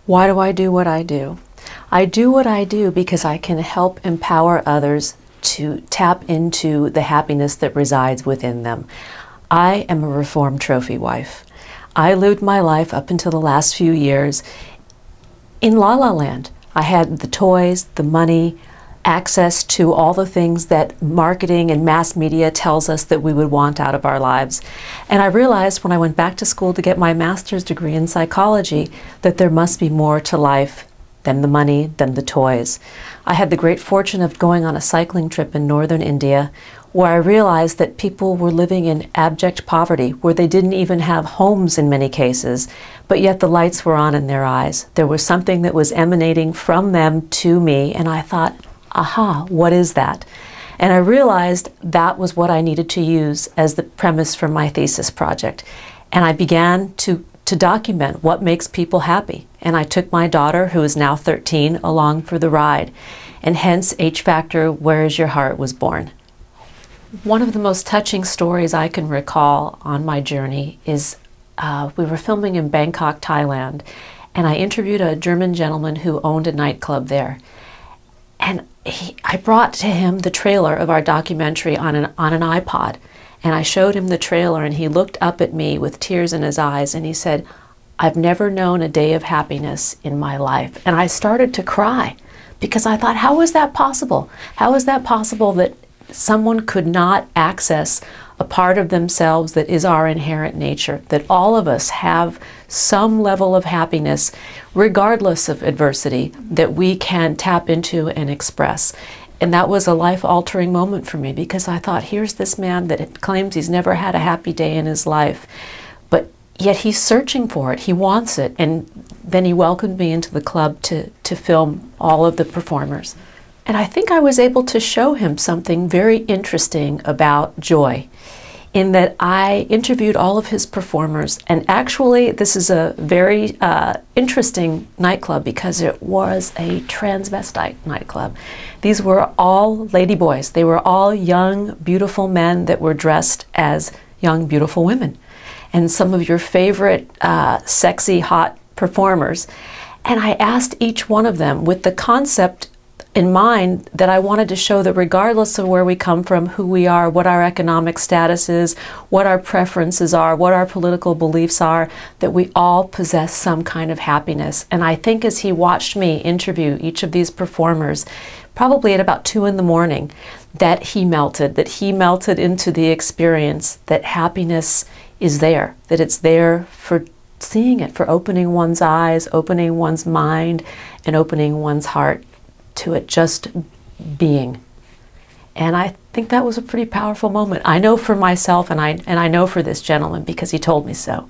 Why do I do what I do? I do what I do because I can help empower others to tap into the happiness that resides within them. I am a reformed trophy wife. I lived my life up until the last few years in La La Land. I had the toys, the money, access to all the things that marketing and mass media tells us that we would want out of our lives. And I realized when I went back to school to get my master's degree in psychology that there must be more to life than the money, than the toys. I had the great fortune of going on a cycling trip in northern India where I realized that people were living in abject poverty, where they didn't even have homes in many cases, but yet the lights were on in their eyes. There was something that was emanating from them to me, and I thought, aha, what is that? And I realized that was what I needed to use as the premise for my thesis project. And I began to document what makes people happy. And I took my daughter, who is now 13, along for the ride. And hence H Factor, Where Is Your Heart was born. One of the most touching stories I can recall on my journey is we were filming in Bangkok, Thailand, and I interviewed a German gentleman who owned a nightclub there. And I brought to him the trailer of our documentary on an iPod, and I showed him the trailer, and he looked up at me with tears in his eyes, and he said, "I've never known a day of happiness in my life." And I started to cry because I thought, how is that possible? How is that possible that someone could not access a part of themselves that is our inherent nature, that all of us have some level of happiness regardless of adversity that we can tap into and express. And that was a life-altering moment for me because I thought, here's this man that claims he's never had a happy day in his life, but yet he's searching for it, he wants it. And then he welcomed me into the club to film all of the performers. And I think I was able to show him something very interesting about joy, in that I interviewed all of his performers. And actually, this is a very interesting nightclub because it was a transvestite nightclub. These were all ladyboys. They were all young, beautiful men that were dressed as young, beautiful women. And some of your favorite sexy, hot performers. And I asked each one of them with the concept in mind that I wanted to show that regardless of where we come from, who we are, what our economic status is, what our preferences are, what our political beliefs are, that we all possess some kind of happiness. And I think as he watched me interview each of these performers, probably at about 2 in the morning, that he melted into the experience that happiness is there, that it's there for seeing it, for opening one's eyes, opening one's mind, and opening one's heart to it just being. And I think that was a pretty powerful moment. I know for myself, and I know for this gentleman because he told me so.